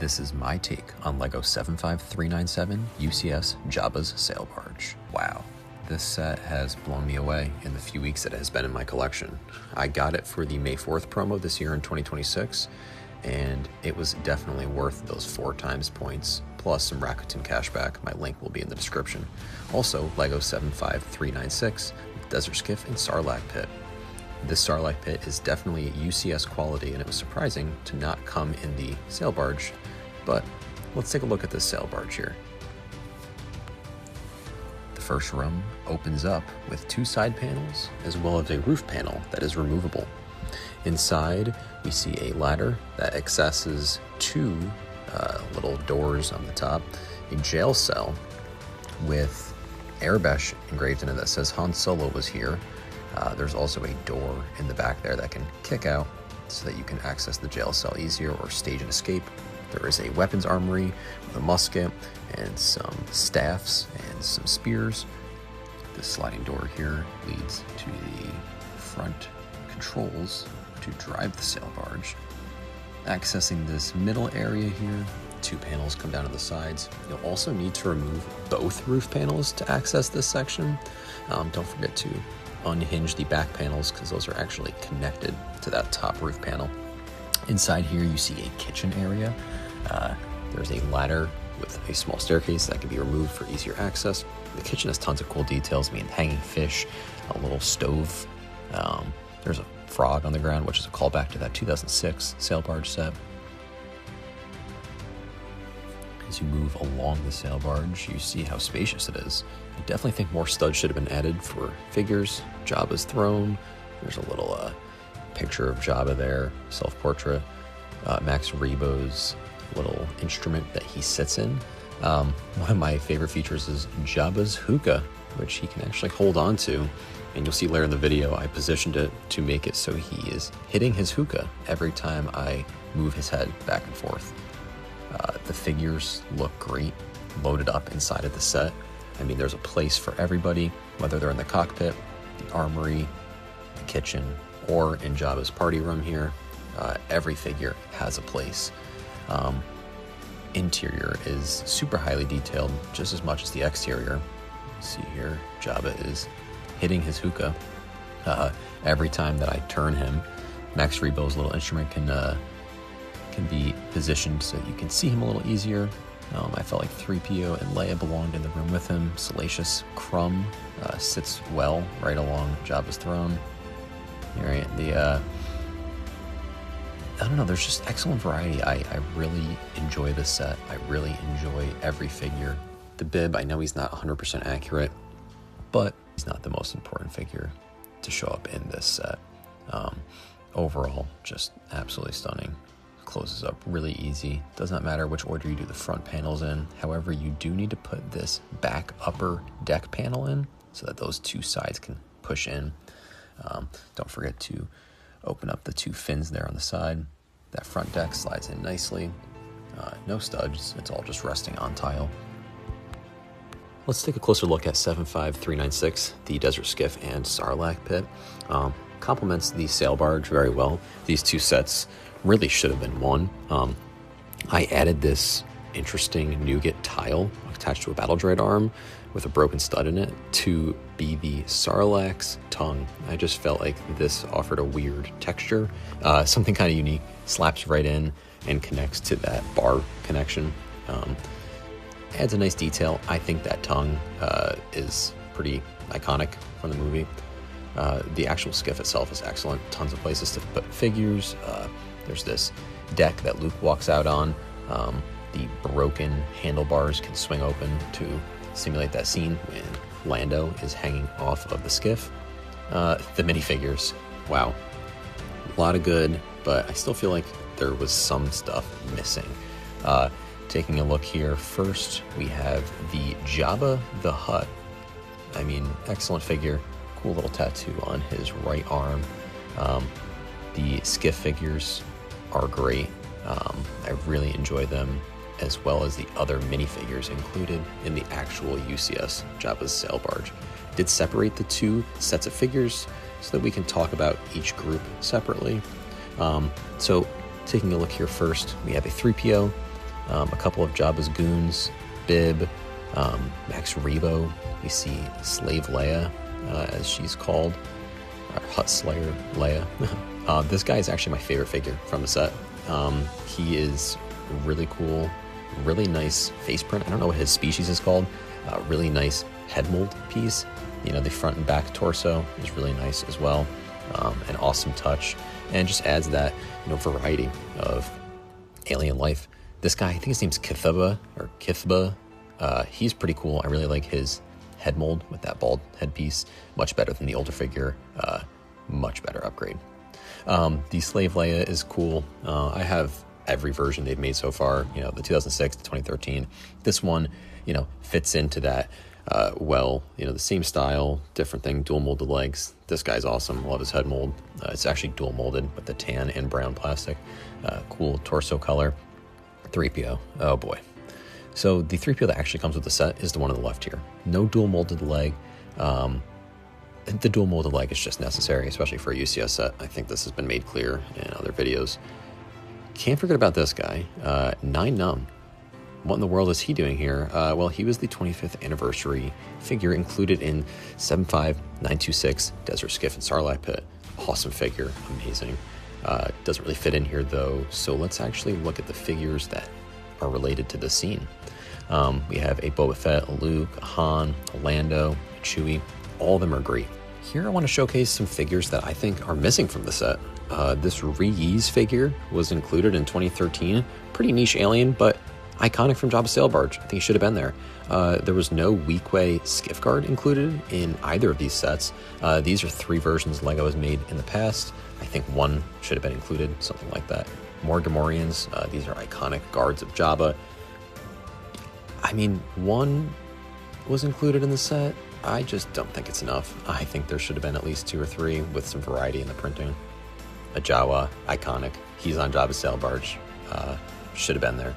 This is my take on LEGO 75397 UCS Jabba's Sail Barge. Wow, this set has blown me away in the few weeks that it has been in my collection. I got it for the May 4th promo this year in 2026, and it was definitely worth those 4 times points, plus some Rakuten cashback. My link will be in the description. Also, LEGO 75396 with Desert Skiff and Sarlacc Pit. This Sarlacc Pit is definitely UCS quality, and it was surprising to not come in the sail barge, but let's take a look at this sail barge here. The first room opens up with 2 side panels as well as a roof panel that is removable. Inside, we see a ladder that accesses 2 little doors on the top, a jail cell with airbrush engraved in it that says Han Solo was here. There's also a door in the back there that can kick out so that you can access the jail cell easier or stage an escape. There is a weapons armory with a musket and some staffs and some spears. The sliding door here leads to the front controls to drive the sail barge. Accessing this middle area here, 2 panels come down to the sides. You'll also need to remove both roof panels to access this section. Don't forget to unhinge the back panels because those are actually connected to that top roof panel. Inside here you see a kitchen area. There's a ladder with a small staircase that can be removed for easier access. The kitchen has tons of cool details, hanging fish, a little stove. There's a frog on the ground, which is a callback to that 2006 sail barge set. As you move along the sail barge, you see how spacious it is. I definitely think more studs should have been added for figures. Jabba's throne. There's a little picture of Jabba there, self-portrait. Max Rebo's little instrument that he sits in. One of my favorite features is Jabba's hookah, which he can actually hold on to. And you'll see later in the video, I positioned it to make it so he is hitting his hookah every time I move his head back and forth. The figures look great, loaded up inside of the set. There's a place for everybody, whether they're in the cockpit, the armory, the kitchen, or in Jabba's party room here. Every figure has a place. Interior is super highly detailed, just as much as the exterior. You see here, Jabba is hitting his hookah. Every time that I turn him, Max Rebo's little instrument can be positioned so that you can see him a little easier. I felt like 3PO and Leia belonged in the room with him. Salacious Crumb sits well right along Jabba's throne. Right, I don't know, there's just excellent variety. I really enjoy this set. I really enjoy every figure. The bib, I know he's not 100% accurate, but he's not the most important figure to show up in this set. Overall, just absolutely stunning. Closes up really easy. Does not matter which order you do the front panels in. However, you do need to put this back upper deck panel in so that those 2 sides can push in. Don't forget to open up the 2 fins there on the side. That front deck slides in nicely. No studs, it's all just resting on tile. Let's take a closer look at 75396, the Desert Skiff and Sarlacc Pit. Complements the sail barge very well. These 2 sets really should have been one. I added this interesting nougat tile attached to a battle droid arm with a broken stud in it to be the Sarlacc's tongue. I just felt like this offered a weird texture, something kind of unique, slaps right in and connects to that bar connection. Adds a nice detail. I think that tongue is pretty iconic from the movie. The actual skiff itself is excellent. Tons of places to put figures. There's this deck that Luke walks out on. The broken handlebars can swing open to simulate that scene when Lando is hanging off of the skiff. The minifigures, wow. A lot of good, but I still feel like there was some stuff missing. Taking a look here, first we have the Jabba the Hutt. Excellent figure. Cool little tattoo on his right arm. The Skiff figures are great. I really enjoy them, as well as the other minifigures included in the actual UCS Jabba's sail barge. Did separate the 2 sets of figures so that we can talk about each group separately. So taking a look here first, we have a 3PO, A couple of Jabba's goons, Bib, Max Rebo. We see Slave Leia, as she's called, or Hut Slayer Leia. This guy is actually my favorite figure from the set. He is really cool, really nice face print. I don't know what his species is called. Really nice head mold piece. You know, the front and back torso is really nice as well. An awesome touch, and just adds that, you know, variety of alien life. This guy, I think his name's Kithba or Kithba. He's pretty cool. I really like his head mold with that bald headpiece. Much better than the older figure. Much better upgrade. The Slave Leia is cool. I have every version they've made so far. You know, the 2006 to 2013. This one, you know, fits into that. Well, you know, the same style, different thing, dual molded legs. This guy's awesome. Love his head mold. It's actually dual molded with the tan and brown plastic. Cool torso color. 3PO. Oh boy. So the 3PO that actually comes with the set is the one on the left here. No dual molded leg. The dual molded leg is just necessary, especially for a UCS set. I think this has been made clear in other videos. Can't forget about this guy, 9 What in the world is he doing here? Well, he was the 25th anniversary figure included in 75926 Desert Skiff and Sarlacc Pit. Awesome figure, amazing. Doesn't really fit in here though, so let's actually look at the figures that are related to the scene. We have a Boba Fett, a Luke, a Han, a Lando, a Chewie. All of them are great. Here I want to showcase some figures that I think are missing from the set. This Reese figure was included in 2013. Pretty niche alien, but iconic from Jabba's sail barge. I think he should have been there. There was no Weequay Skiff guard included in either of these sets. These are 3 versions Lego has made in the past. I think 1 should have been included, something like that. More Gamorreans. These are iconic guards of Jabba. I mean, 1 was included in the set. I just don't think it's enough. I think there should have been at least 2 or 3 with some variety in the printing. A Jawa, iconic. He's on Jabba's sail barge. Should have been there.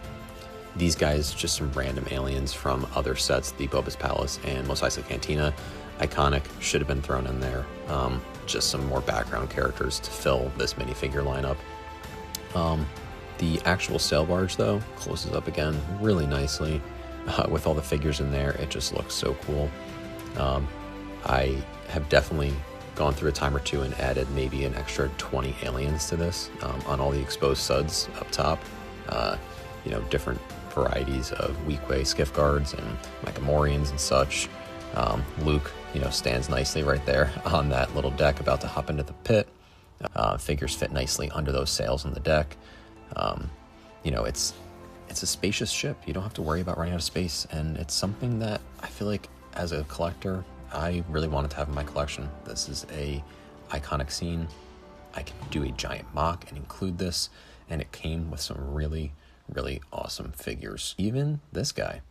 These guys, just some random aliens from other sets, the Boba's Palace and Mos Eisley Cantina. Iconic, should have been thrown in there. Just some more background characters to fill this minifigure lineup. The actual sail barge, though, closes up again really nicely. With all the figures in there, it just looks so cool. I have definitely gone through a time or two and added maybe an extra 20 aliens to this on all the exposed suds up top. You know, different varieties of Weequay Skiff guards and Gamorreans and such. Luke, you know, stands nicely right there on that little deck about to hop into the pit. Figures fit nicely under those sails on the deck. You know, it's a spacious ship. You don't have to worry about running out of space, and it's something that I feel like as a collector, I really wanted to have in my collection. This is a iconic scene. I can do a giant mock and include this, and it came with some really, really awesome figures. Even this guy,